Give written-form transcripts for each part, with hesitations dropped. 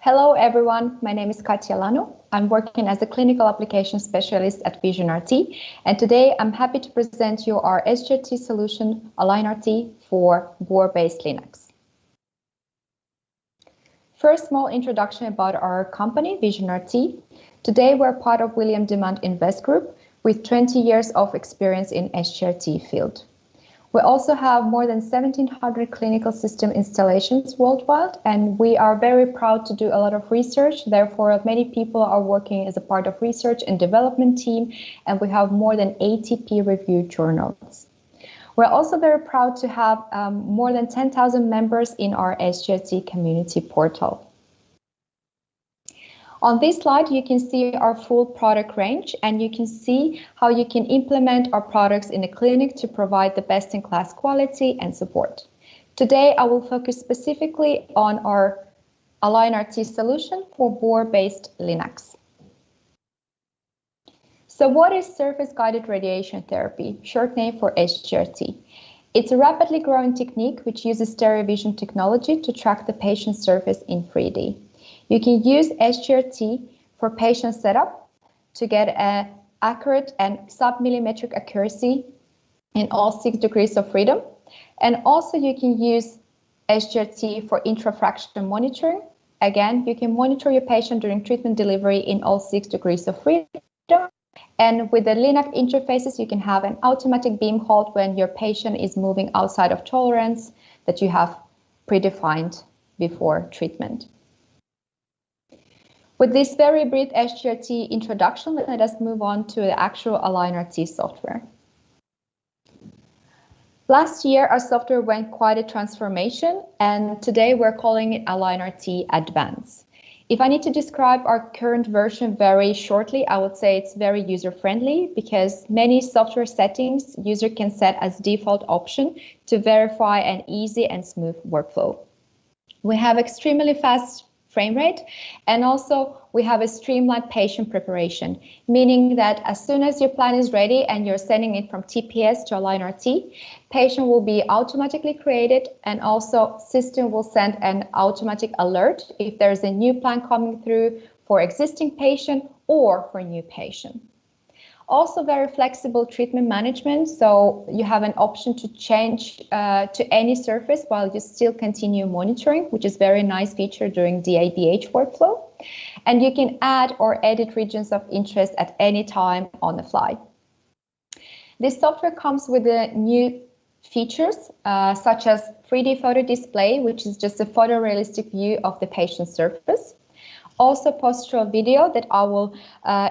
Hello everyone, my name is Katja Lanu. I'm working as a clinical application specialist at VisionRT, and today I'm happy to present you our SGRT solution, AlignRT, for Bohr-based Linux. First, small introduction about our company, VisionRT. Today we're part of William Demant Invest Group with 20 years of experience in SGRT field. We also have more than 1,700 clinical system installations worldwide, and we are very proud to do a lot of research. Therefore, many people are working as a part of research and development team, and we have more than 80 peer-reviewed journals. We're also very proud to have more than 10,000 members in our SGRT community portal. On this slide, you can see our full product range, and you can see how you can implement our products in a clinic to provide the best-in-class quality and support. Today, I will focus specifically on our AlignRT solution for Bohr-based Linux. So what is surface-guided radiation therapy, short name for SGRT? It's a rapidly growing technique which uses stereo vision technology to track the patient's surface in 3D. You can use SGRT for patient setup to get an accurate and sub-millimetric accuracy in all 6 degrees of freedom. And also you can use SGRT for intrafraction monitoring. Again, you can monitor your patient during treatment delivery in all 6 degrees of freedom. And with the Linac interfaces, you can have an automatic beam halt when your patient is moving outside of tolerance that you have predefined before treatment. With this very brief SGRT introduction, let us move on to the actual AlignRT software. Last year, our software went quite a transformation, and today we're calling it AlignRT Advanced. If I need to describe our current version very shortly, I would say it's very user-friendly because many software settings user can set as default option to verify an easy and smooth workflow. We have extremely fast frame rate, and also we have a streamlined patient preparation, meaning that as soon as your plan is ready and you're sending it from TPS to AlignRT, patient will be automatically created, and also system will send an automatic alert if there's a new plan coming through for existing patient or for new patient. Also very flexible treatment management, so you have an option to change to any surface while you still continue monitoring, which is very nice feature during DABH workflow. And you can add or edit regions of interest at any time on the fly. This software comes with new features such as 3D photo display, which is just a photorealistic view of the patient's surface. Also postural video that I will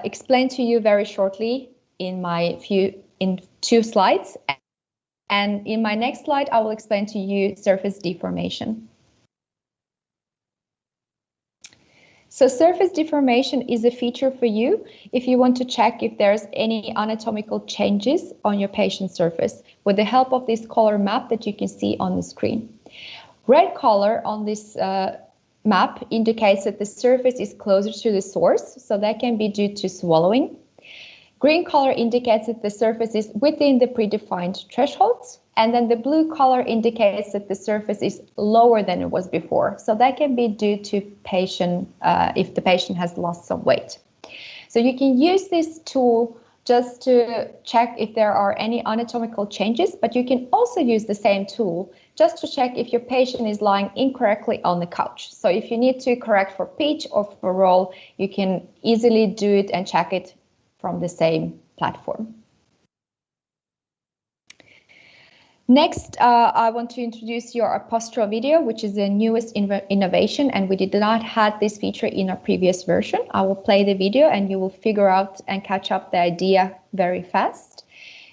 explain to you very shortly in 2 slides. And in my next slide, I will explain to you surface deformation. So surface deformation is a feature for you if you want to check if there's any anatomical changes on your patient's surface with the help of this color map that you can see on the screen. Red color on this map indicates that the surface is closer to the source, so that can be due to swallowing. Green color indicates that the surface is within the predefined thresholds, and then the blue color indicates that the surface is lower than it was before, so that can be due to patient if the patient has lost some weight. So you can use this tool just to check if there are any anatomical changes, but you can also use the same tool just to check if your patient is lying incorrectly on the couch. So if you need to correct for pitch or for roll, you can easily do it and check it from the same platform. Next, I want to introduce you our postural video, which is the newest innovation, and we did not have this feature in our previous version. I will play the video and you will figure out and catch up the idea very fast.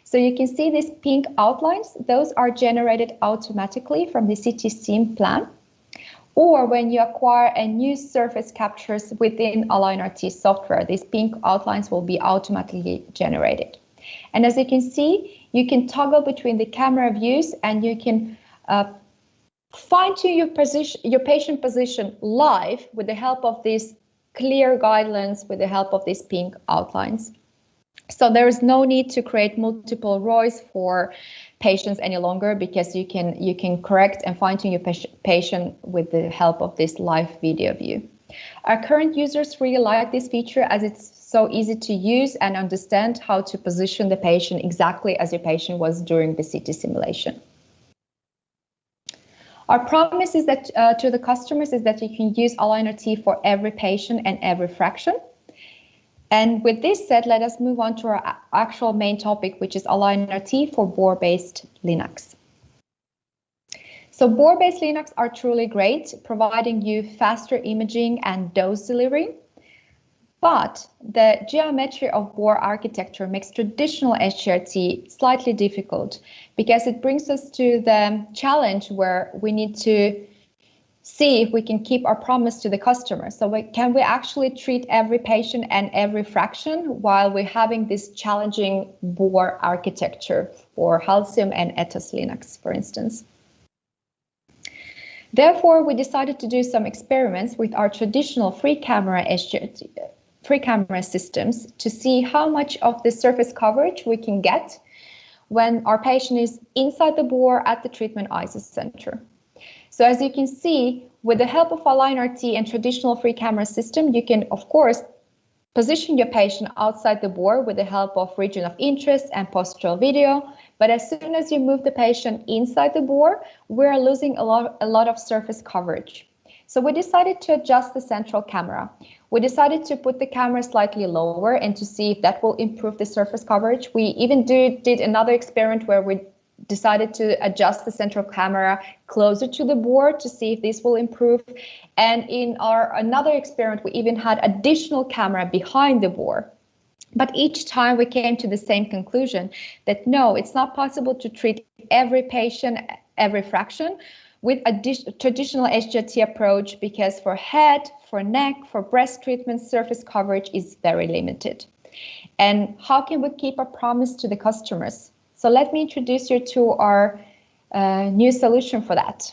So you can see these pink outlines, those are generated automatically from the CT SIM plan, or when you acquire a new surface captures within AlignRT software, these pink outlines will be automatically generated. And as you can see, you can toggle between the camera views and you can fine-tune your patient position live with the help of these clear guidelines, with the help of these pink outlines. So there is no need to create multiple ROIs for patients any longer, because you can correct and fine-tune your patient with the help of this live video view. Our current users really like this feature as it's so easy to use and understand how to position the patient exactly as your patient was during the CT simulation. Our promise is that to the customers is that you can use Aligner T for every patient and every fraction. And with this said, let us move on to our actual main topic, which is Aligner T for Bohr-based Linacs. So Bohr-based Linacs are truly great, providing you faster imaging and dose delivery. But the geometry of Bohr architecture makes traditional SGRT slightly difficult because it brings us to the challenge where we need to see if we can keep our promise to the customer. So can we actually treat every patient and every fraction while we're having this challenging Bohr architecture for Halcyon and Ethos Linacs, for instance? Therefore, we decided to do some experiments with our traditional free camera systems to see how much of the surface coverage we can get when our patient is inside the bore at the treatment ISO center. So as you can see, with the help of Aligner T and traditional free camera system, you can, of course, position your patient outside the bore with the help of region of interest and postural video. But as soon as you move the patient inside the bore, we're losing a lot of surface coverage. So we decided to adjust the central camera. We decided to put the camera slightly lower and to see if that will improve the surface coverage. We even did another experiment where we decided to adjust the central camera closer to the bore to see if this will improve. And in our another experiment, we even had additional camera behind the bore. But each time we came to the same conclusion that no, it's not possible to treat every patient, every fraction with a traditional SGRT approach because for head, for neck, for breast treatment, surface coverage is very limited. And how can we keep our promise to the customers? So let me introduce you to our new solution for that.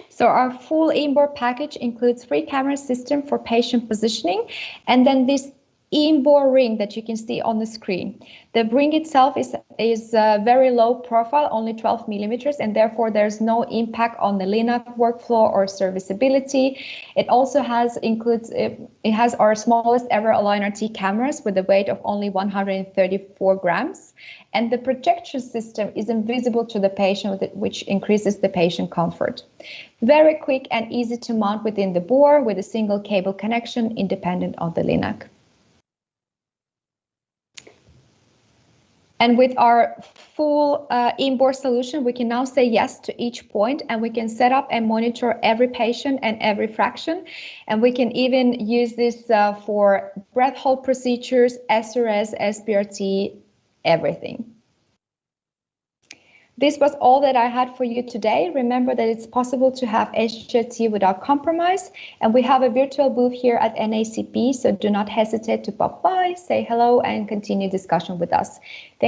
So our full inboard package includes free camera system for patient positioning, and then this inboard ring that you can see on the screen. The ring itself is very low profile, only 12 millimeters, and therefore there's no impact on the Linac workflow or serviceability. It also has our smallest ever Aligner T cameras with a weight of only 134 grams. And the projection system is invisible to the patient, which increases the patient comfort. Very quick and easy to mount within the bore with a single cable connection independent of the Linac. And with our full inboard solution, we can now say yes to each point, and we can set up and monitor every patient and every fraction. And we can even use this for breath hold procedures, SRS, SBRT, everything. This was all that I had for you today. Remember that it's possible to have HRT without compromise, and we have a virtual booth here at NACP, so do not hesitate to pop by, say hello, and continue discussion with us.